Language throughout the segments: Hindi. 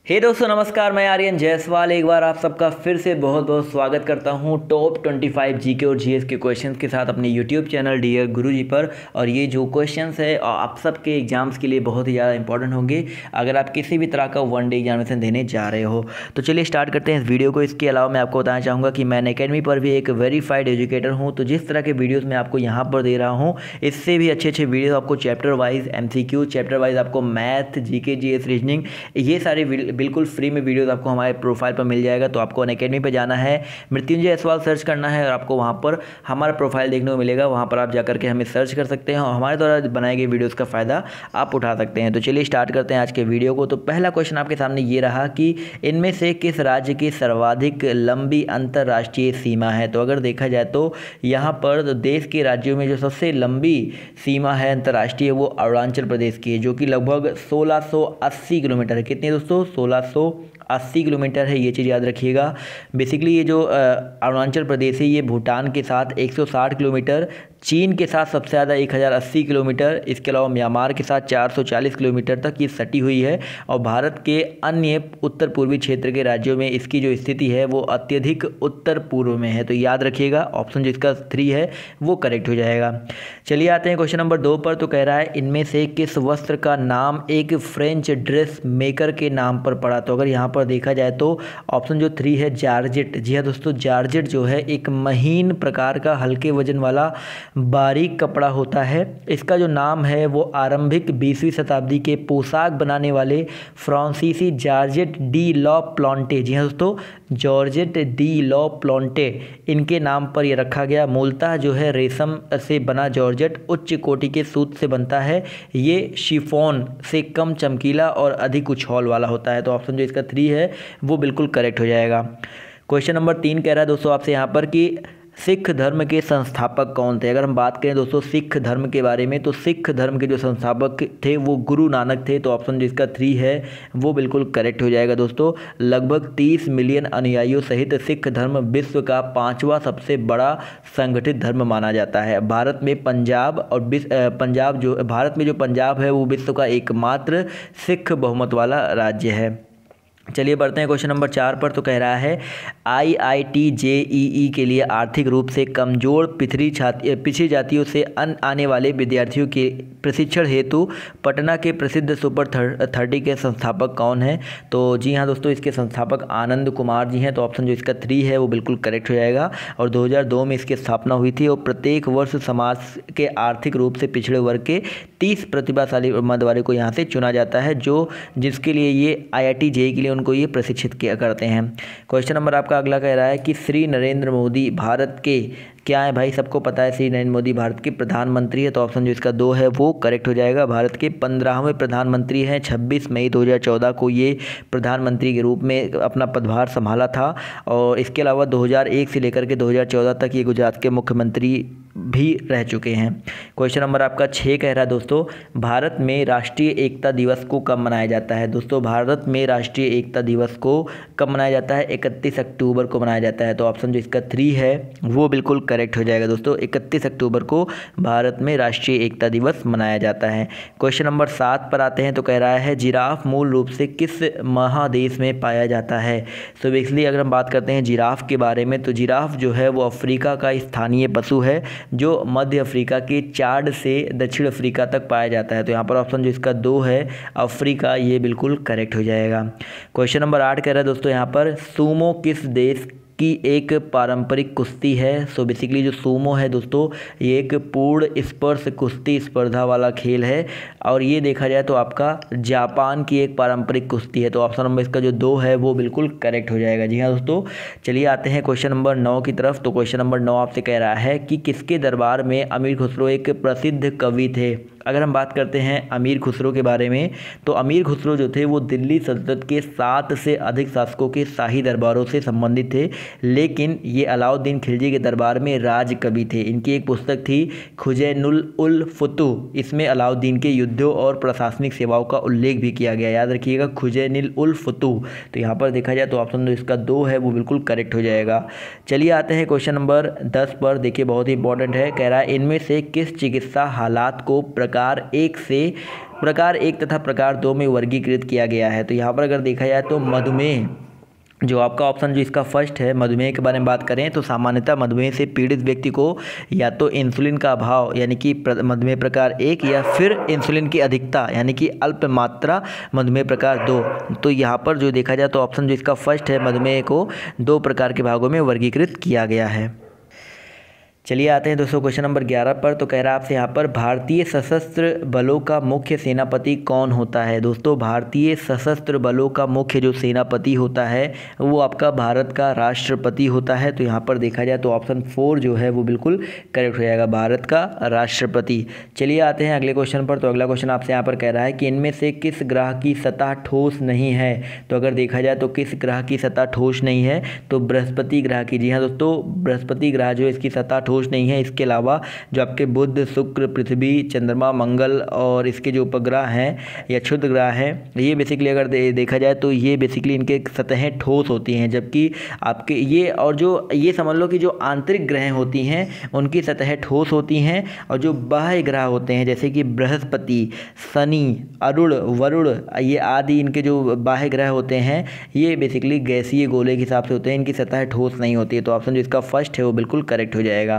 हे दोस्तों नमस्कार, मैं आर्यन जायसवाल एक बार आप सबका फिर से बहुत बहुत स्वागत करता हूं टॉप 25 जीके और जीएस के क्वेश्चंस के साथ अपने यूट्यूब चैनल डियर गुरुजी पर। और ये जो क्वेश्चंस है आप सबके एग्जाम्स के लिए बहुत ही ज़्यादा इंपॉर्टेंट होंगे अगर आप किसी भी तरह का वन डे एग्जामिनेशन देने जा रहे हो। तो चलिए स्टार्ट करते हैं इस वीडियो को। इसके अलावा मैं आपको बताना चाहूँगा कि मैं अकेडमी पर भी एक वेरीफाइड एजुकेटर हूँ। तो जिस तरह के वीडियोज़ मैं आपको यहाँ पर दे रहा हूँ इससे भी अच्छे अच्छे वीडियो आपको chapter wise MCQ, chapter wise आपको मैथ, जीके, जीएस, रीजनिंग, ये सारे बिल्कुल फ्री में वीडियोस आपको हमारे प्रोफाइल पर मिल जाएगा। तो आपको अनअकैडमी पे जाना है, मृत्युंजय जायसवाल सर्च करना है और आपको वहाँ पर हमारा प्रोफाइल देखने को मिलेगा। वहाँ पर आप जाकर के हमें सर्च कर सकते हैं और हमारे द्वारा बनाए गए वीडियोस का फ़ायदा आप उठा सकते हैं। तो चलिए स्टार्ट करते हैं आज के वीडियो को। तो पहला क्वेश्चन आपके सामने ये रहा कि इनमें से किस राज्य की सर्वाधिक लंबी अंतर्राष्ट्रीय सीमा है। तो अगर देखा जाए तो यहाँ पर देश के राज्यों में जो सबसे लंबी सीमा है अंतर्राष्ट्रीय वो अरुणाचल प्रदेश की है, जो कि लगभग 1680 किलोमीटर है। कितनी दोस्तों? 1680 किलोमीटर है। ये चीज़ याद रखिएगा। बेसिकली ये जो अरुणाचल प्रदेश है ये भूटान के साथ 160 किलोमीटर, चीन के साथ सबसे ज़्यादा 1080 किलोमीटर, इसके अलावा म्यांमार के साथ 440 किलोमीटर तक ये सटी हुई है। और भारत के अन्य उत्तर पूर्वी क्षेत्र के राज्यों में इसकी जो स्थिति है वो अत्यधिक उत्तर पूर्व में है। तो याद रखिएगा ऑप्शन जो इसका 3 है वो करेक्ट हो जाएगा। चलिए आते हैं क्वेश्चन नंबर 2 पर। तो कह रहा है इनमें से किस वस्त्र का नाम एक फ्रेंच ड्रेस मेकर के नाम पर पड़ा। तो अगर यहाँ पर देखा जाए तो ऑप्शन जो 3 है जॉर्जेट। जी हाँ दोस्तों, जॉर्जेट जो है एक महीन प्रकार का हल्के वजन वाला बारीक कपड़ा होता है। इसका जो नाम है वो आरंभिक 20वीं शताब्दी के पोशाक बनाने वाले फ्रांसीसी जॉर्जेट डी लॉ प्लांटे, जी हाँ दोस्तों, जॉर्जेट डी लॉ प्लांटे, इनके नाम पर यह रखा गया। मूलतः जो है रेशम से बना जॉर्जेट उच्च कोटि के सूत से बनता है। ये शिफॉन से कम चमकीला और अधिक उछाल वाला होता है। तो ऑप्शन जो इसका 3 है वो बिल्कुल करेक्ट हो जाएगा। क्वेश्चन नंबर 3 कह रहा है दोस्तों आपसे यहाँ पर कि सिख धर्म के संस्थापक कौन थे। अगर हम बात करें दोस्तों सिख धर्म के बारे में तो सिख धर्म के जो संस्थापक थे वो गुरु नानक थे। तो ऑप्शन जिसका 3 है वो बिल्कुल करेक्ट हो जाएगा दोस्तों। लगभग 30 मिलियन अनुयायियों सहित सिख धर्म विश्व का 5वां सबसे बड़ा संगठित धर्म माना जाता है। भारत में पंजाब जो पंजाब है वो विश्व का एकमात्र सिख बहुमत वाला राज्य है। चलिए बढ़ते हैं क्वेश्चन नंबर 4 पर। तो कह रहा है IIT JEE के लिए आर्थिक रूप से कमजोर पिछड़ी जातियों से आने वाले विद्यार्थियों के प्रशिक्षण हेतु पटना के प्रसिद्ध सुपर 30 के संस्थापक कौन है। तो जी हाँ दोस्तों, इसके संस्थापक आनंद कुमार जी हैं। तो ऑप्शन जो इसका 3 है वो बिल्कुल करेक्ट हो जाएगा। और 2002 में इसकी स्थापना हुई थी और प्रत्येक वर्ष समाज के आर्थिक रूप से पिछड़े वर्ग के 30 प्रतिभाशाली उम्मीदवारों को यहाँ से चुना जाता है, जिसके लिए ये IIT JEE के लिए उनको ये प्रशिक्षित किया करते हैं। क्वेश्चन नंबर आपका अगला कह रहा है कि श्री नरेंद्र मोदी भारत के क्या है भाई, सबको पता है श्री नरेंद्र मोदी भारत के प्रधानमंत्री है। तो ऑप्शन जो इसका 2 है वो करेक्ट हो जाएगा। भारत के 15वें प्रधानमंत्री हैं। 26 मई 2014 को ये प्रधानमंत्री के रूप में अपना पदभार संभाला था। और इसके अलावा 2001 से लेकर के 2014 तक ये गुजरात के मुख्यमंत्री भी रह चुके हैं। क्वेश्चन नंबर आपका 6 कह रहा है दोस्तों भारत में राष्ट्रीय एकता दिवस को कब मनाया जाता है। दोस्तों भारत में राष्ट्रीय एकता दिवस को कब मनाया जाता है? 31 अक्टूबर को मनाया जाता है। तो ऑप्शन जो इसका 3 है वो बिल्कुल करेक्ट हो जाएगा दोस्तों। 31 अक्टूबर को भारत में राष्ट्रीय एकता दिवस मनाया जाता है। क्वेश्चन नंबर 7 पर आते हैं। तो कह रहा है जिराफ मूल रूप से किस महादेश में पाया जाता है। तो बेसिकली अगर हम बात करते हैं जिराफ के बारे में तो जिराफ जो है वो अफ्रीका का स्थानीय पशु है जो मध्य अफ्रीका के चाड से दक्षिण अफ्रीका तक पाया जाता है। तो यहाँ पर ऑप्शन जो इसका 2 है अफ्रीका, ये बिल्कुल करेक्ट हो जाएगा। क्वेश्चन नंबर 8 कह रहा है दोस्तों यहाँ पर सूमो किस देश की एक पारंपरिक कुश्ती है। सो बेसिकली जो सूमो है दोस्तों ये एक पूर्ण स्पर्श कुश्ती स्पर्धा वाला खेल है और ये देखा जाए तो आपका जापान की एक पारंपरिक कुश्ती है। तो ऑप्शन नंबर इसका जो 2 है वो बिल्कुल करेक्ट हो जाएगा। जी हाँ दोस्तों, चलिए आते हैं क्वेश्चन नंबर 9 की तरफ। तो क्वेश्चन नंबर 9 आपसे कह रहा है कि किसके दरबार में अमीर खुसरो एक प्रसिद्ध कवि थे। अगर हम बात करते हैं अमीर खुसरो के बारे में तो अमीर खुसरो जो थे वो दिल्ली सल्तनत के 7 से अधिक शासकों के शाही दरबारों से संबंधित थे, लेकिन ये अलाउद्दीन खिलजी के दरबार में राज कवि थे। इनकी एक पुस्तक थी खुजैनुल उल फुतूह, इसमें अलाउद्दीन के युद्धों और प्रशासनिक सेवाओं का उल्लेख भी किया गया। याद रखिएगा खुजैनुल उल फुतूह। तो यहाँ पर देखा जाए तो ऑप्शन जो इसका 2 है वो बिल्कुल करेक्ट हो जाएगा। चलिए आते हैं क्वेश्चन नंबर 10 पर। देखिए बहुत ही इंपॉर्टेंट है। कह रहा है इनमें से किस चिकित्सा हालात को प्रकाश प्रकार एक तथा प्रकार दो में वर्गीकृत किया गया है। तो यहाँ पर अगर देखा जाए तो मधुमेह, जो आपका ऑप्शन जो इसका फर्स्ट है, मधुमेह के बारे में बात करें तो सामान्यतः मधुमेह से पीड़ित व्यक्ति को या तो इंसुलिन का अभाव यानी कि मधुमेह प्रकार 1 या फिर इंसुलिन की अधिकता यानी कि अल्प मात्रा मधुमेह प्रकार 2। तो यहाँ पर जो देखा जाए तो ऑप्शन जो इसका फर्स्ट है, मधुमेह को 2 प्रकार के भागों में वर्गीकृत किया गया है। चलिए आते हैं दोस्तों क्वेश्चन नंबर 11 पर। तो कह रहा है आपसे यहाँ पर भारतीय सशस्त्र बलों का मुख्य सेनापति कौन होता है। दोस्तों भारतीय सशस्त्र बलों का मुख्य जो सेनापति होता है वो आपका भारत का राष्ट्रपति होता है। तो यहाँ पर देखा जाए तो ऑप्शन 4 जो है वो बिल्कुल करेक्ट हो जाएगा, भारत का राष्ट्रपति। चलिए आते हैं अगले क्वेश्चन पर। तो अगला क्वेश्चन आपसे यहाँ पर कह रहा है कि इनमें से किस ग्रह की सतह ठोस नहीं है। तो अगर देखा जाए तो किस ग्रह की सतह ठोस नहीं है, तो बृहस्पति ग्रह की। जी हाँ दोस्तों, बृहस्पति ग्रह जो इसकी सतह ठोस नहीं है। इसके अलावा जो आपके बुध, शुक्र, पृथ्वी, चंद्रमा, मंगल और इसके जो उपग्रह हैं या क्षुद्र ग्रह हैं, ये बेसिकली अगर देखा जाए तो ये बेसिकली इनके सतहें ठोस होती हैं, जबकि आपके ये और जो ये समझ लो कि जो आंतरिक ग्रह होती हैं उनकी सतहें ठोस होती हैं, और जो बाह्य ग्रह होते हैं जैसे कि बृहस्पति, शनि, अरुण, वरुण, ये आदि इनके जो बाह्य ग्रह होते हैं ये बेसिकली गैसीय गोले के हिसाब से होते हैं, इनकी सतह ठोस नहीं होती है। तो ऑप्शन जो इसका फर्स्ट है वो बिल्कुल करेक्ट हो जाएगा।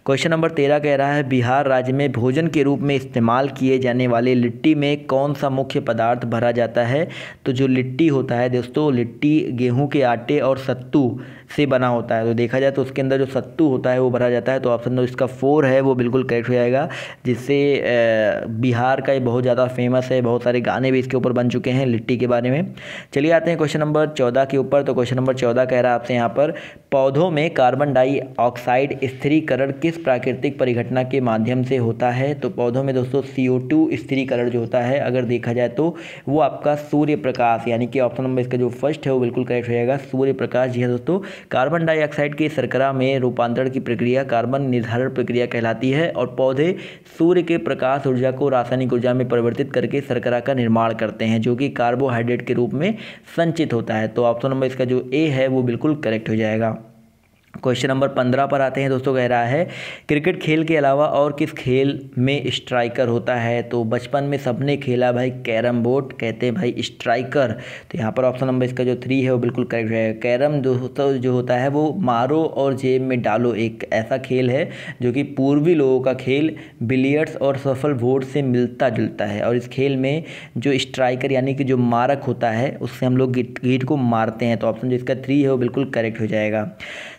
क्वेश्चन नंबर 13 कह रहा है बिहार राज्य में भोजन के रूप में इस्तेमाल किए जाने वाले लिट्टी में कौन सा मुख्य पदार्थ भरा जाता है। तो जो लिट्टी होता है दोस्तों, लिट्टी गेहूं के आटे और सत्तू से बना होता है। तो देखा जाए तो उसके अंदर जो सत्तू होता है वो भरा जाता है। तो ऑप्शन जो इसका 4 है वो बिल्कुल करेक्ट हो जाएगा, जिससे बिहार का ये बहुत ज़्यादा फेमस है, बहुत सारे गाने भी इसके ऊपर बन चुके हैं लिट्टी के बारे में। चलिए आते हैं क्वेश्चन नंबर 14 के ऊपर। तो क्वेश्चन नंबर 14 कह रहा है आपसे यहाँ पर पौधों में कार्बन डाइऑक्साइड स्थिरीकरण किस प्राकृतिक परिघटना के माध्यम से होता है। तो पौधों में दोस्तों CO2 स्थिरीकरण जो होता है अगर देखा जाए तो वो आपका सूर्य प्रकाश, यानी कि ऑप्शन नंबर इसका जो फर्स्ट है वो बिल्कुल करेक्ट हो जाएगा, सूर्य प्रकाश। जी हाँ दोस्तों, कार्बन डाइऑक्साइड के शर्करा में रूपांतरण की प्रक्रिया कार्बन निर्धारण प्रक्रिया कहलाती है, और पौधे सूर्य के प्रकाश ऊर्जा को रासायनिक ऊर्जा में परिवर्तित करके शर्करा का निर्माण करते हैं, जो कि कार्बोहाइड्रेट के रूप में संचित होता है। तो ऑप्शन नंबर इसका जो ए है वो बिल्कुल करेक्ट हो जाएगा। क्वेश्चन नंबर 15 पर आते हैं दोस्तों। कह रहा है क्रिकेट खेल के अलावा और किस खेल में स्ट्राइकर होता है। तो बचपन में सबने खेला भाई कैरम बोर्ड, कहते हैं भाई स्ट्राइकर। तो यहाँ पर ऑप्शन नंबर इसका जो 3 है वो बिल्कुल करेक्ट है। कैरम दोस्तों जो होता है वो मारो और जेब में डालो एक ऐसा खेल है जो कि पूर्वी लोगों का खेल बिलियर्ड्स और सफल बोर्ड से मिलता जुलता है, और इस खेल में जो स्ट्राइकर यानी कि जो मारक होता है उससे हम लोग गिट को मारते हैं। तो ऑप्शन जो इसका 3 है वो बिल्कुल करेक्ट हो जाएगा।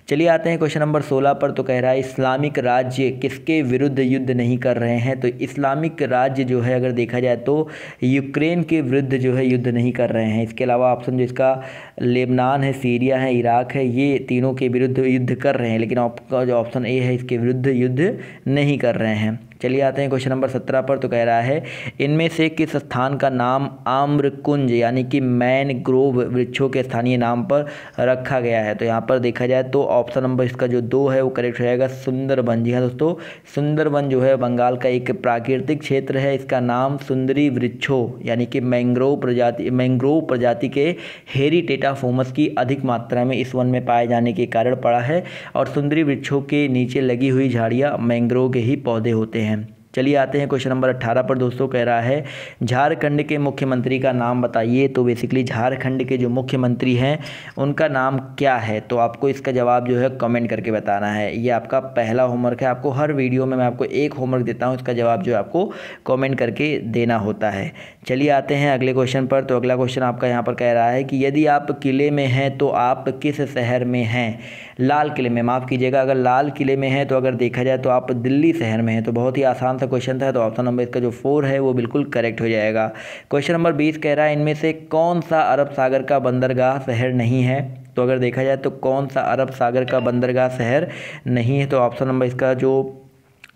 चलिए आते हैं क्वेश्चन नंबर 16 पर। तो कह रहा है इस्लामिक राज्य किसके विरुद्ध युद्ध नहीं कर रहे हैं। तो इस्लामिक राज्य जो है अगर देखा जाए तो यूक्रेन के विरुद्ध जो है युद्ध नहीं कर रहे हैं। इसके अलावा ऑप्शन जो इसका लेबनान है, सीरिया है, इराक है, ये तीनों के विरुद्ध युद्ध कर रहे हैं, लेकिन आपका जो ऑप्शन ए है इसके विरुद्ध युद्ध नहीं कर रहे हैं। चलिए आते हैं क्वेश्चन नंबर 17 पर। तो कह रहा है इनमें से किस स्थान का नाम आम्रकुंज यानी कि मैनग्रोव वृक्षों के स्थानीय नाम पर रखा गया है। तो यहाँ पर देखा जाए तो ऑप्शन नंबर इसका जो 2 है वो करेक्ट हो जाएगा, सुंदरबन। जी हाँ दोस्तों, सुंदरबन जो है बंगाल का एक प्राकृतिक क्षेत्र है, इसका नाम सुंदरी वृक्षों यानी कि मैंग्रोव प्रजाति के हेरिटेटाफोमस की अधिक मात्रा में इस वन में पाए जाने के कारण पड़ा है, और सुंदरी वृक्षों के नीचे लगी हुई झाड़ियाँ मैंग्रोव के ही पौधे होते हैं। चलिए आते हैं क्वेश्चन नंबर 18 पर दोस्तों। कह रहा है झारखंड के मुख्यमंत्री का नाम बताइए। तो बेसिकली झारखंड के जो मुख्यमंत्री हैं उनका नाम क्या है। तो आपको इसका जवाब जो है कमेंट करके बताना है। ये आपका पहला होमवर्क है, आपको हर वीडियो में मैं आपको एक होमवर्क देता हूँ, इसका जवाब जो है आपको कमेंट करके देना होता है। चलिए आते हैं अगले क्वेश्चन पर। तो अगला क्वेश्चन आपका यहाँ पर कह रहा है कि यदि आप किले में हैं तो आप किस शहर में हैं। लाल किले में, माफ़ कीजिएगा, अगर लाल किले में है तो अगर देखा जाए तो आप दिल्ली शहर में हैं। तो बहुत ही आसान सा क्वेश्चन था। तो ऑप्शन नंबर इसका जो 4 है वो बिल्कुल करेक्ट हो जाएगा। क्वेश्चन नंबर 20 कह रहा है इनमें से कौन सा अरब सागर का बंदरगाह शहर नहीं है। तो अगर देखा जाए तो कौन सा अरब सागर का बंदरगाह शहर नहीं है। तो ऑप्शन नंबर इसका जो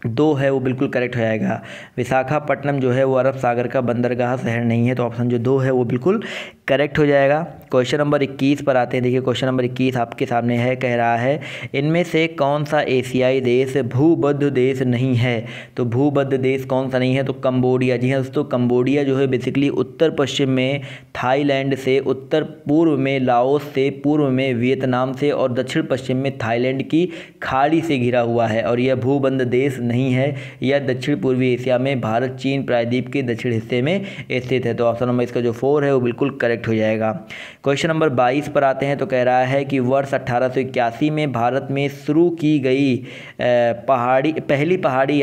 2 है वो बिल्कुल करेक्ट हो जाएगा। विशाखापट्टनम जो है वो अरब सागर का बंदरगाह शहर नहीं है। तो ऑप्शन जो 2 है वो बिल्कुल करेक्ट हो जाएगा। क्वेश्चन नंबर 21 पर आते हैं। देखिए क्वेश्चन नंबर 21 आपके सामने है, कह रहा है इनमें से कौन सा एशियाई देश भूबद्ध देश नहीं है। तो भूबद्ध देश कौन सा नहीं है, तो कंबोडिया। जी हाँ दोस्तों, कंबोडिया जो है बेसिकली उत्तर पश्चिम में थाईलैंड से, उत्तर पूर्व में लाओस से, पूर्व में वियतनाम से और दक्षिण पश्चिम में थाईलैंड की खाड़ी से घिरा हुआ है और यह भूबद्ध देश नहीं है। यह दक्षिण पूर्वी एशिया में भारत चीन प्रायद्वीप के दक्षिण हिस्से में स्थित है। तो ऑप्शन नंबर इसका जो 4 है वो बिल्कुल करेक्ट हो जाएगा। क्वेश्चन नंबर 22 पर आते हैं। तो कह रहा है कि वर्ष 1881 में भारत में शुरू की गई पहली पहाड़ी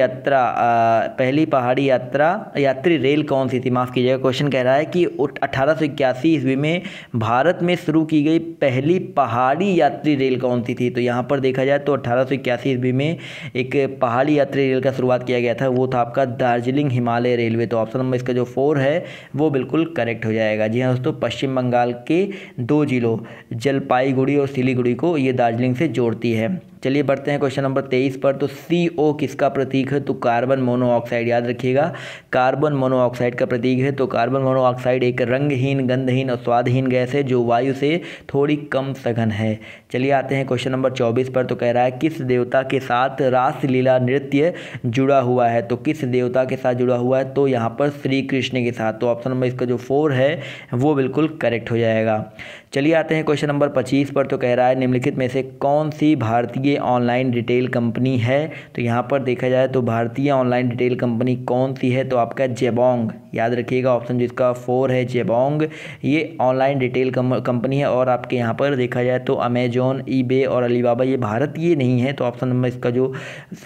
यात्री रेल कौन सी थी। माफ़ कीजिएगा, क्वेश्चन कह रहा है कि 1881 ईस्वी में भारत में शुरू की गई पहली पहाड़ी यात्री रेल कौन सी थी। तो यहाँ पर देखा जाए तो 1881 ईस्वी में एक पहाड़ी यात्री रेल का शुरुआत किया गया था, वो था आपका दार्जिलिंग हिमालय रेलवे। तो ऑप्शन नंबर इसका जो 4 है वो बिल्कुल करेक्ट हो जाएगा। जी हाँ दोस्तों, पश्चिम बंगाल के 2 जिलों जलपाईगुड़ी और सिलीगुड़ी को ये दार्जिलिंग से जोड़ती है। चलिए बढ़ते हैं क्वेश्चन नंबर 23 पर। तो CO किसका प्रतीक है, तो कार्बन मोनोऑक्साइड। याद रखिएगा, कार्बन मोनोऑक्साइड का प्रतीक है। तो कार्बन मोनोऑक्साइड एक रंगहीन, गंधहीन और स्वादहीन गैस है जो वायु से थोड़ी कम सघन है। चलिए आते हैं क्वेश्चन नंबर 24 पर। तो कह रहा है किस देवता के साथ रासलीला नृत्य जुड़ा हुआ है। तो किस देवता के साथ जुड़ा हुआ है, तो यहाँ पर श्री कृष्ण के साथ। तो ऑप्शन नंबर इसका जो 4 है वो बिल्कुल करेक्ट हो जाएगा। चलिए आते हैं क्वेश्चन नंबर 25 पर। तो कह रहा है निम्नलिखित में से कौन सी भारतीय ऑनलाइन रिटेल कंपनी है। तो यहाँ पर देखा जाए तो भारतीय ऑनलाइन रिटेल कंपनी कौन सी है, तो आपका जेबोंग। याद रखिएगा, ऑप्शन जिसका 4 है जेबोंग, ये ऑनलाइन रिटेल कंपनी है। और आपके यहाँ पर देखा जाए तो अमेजोन, ईबे और अलीबाबा ये भारतीय नहीं है। तो ऑप्शन नंबर इसका जो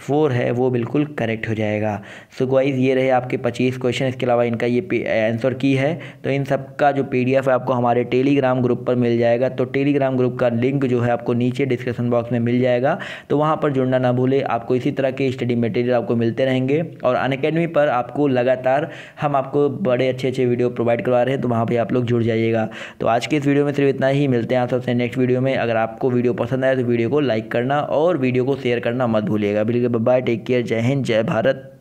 4 है वो बिल्कुल करेक्ट हो जाएगा। सो गाइस, ये रहे आपके 25 क्वेश्चन। इसके अलावा इनका ये आंसर की है। तो इन सब का जो PDF है आपको हमारे टेलीग्राम ग्रुप पर मिल जाएगा। तो टेलीग्राम ग्रुप का लिंक जो है आपको नीचे डिस्क्रिप्शन बॉक्स में मिल जाएगा, तो वहाँ पर जुड़ना ना भूले। आपको इसी तरह के स्टडी मटेरियल आपको मिलते रहेंगे और अनअकैडमी पर आपको लगातार हम आपको बड़े अच्छे वीडियो प्रोवाइड करवा रहे हैं, तो वहाँ पर आप लोग जुड़ जाइएगा। तो आज के इस वीडियो में सिर्फ इतना ही। मिलते हैं आप सबसे नेक्स्ट वीडियो में। अगर आपको वीडियो पसंद आए तो वीडियो को लाइक करना और वीडियो को शेयर करना मत भूलिएगा। बिल्कुल, बाय, टेक केयर, जय हिंद, जय भारत।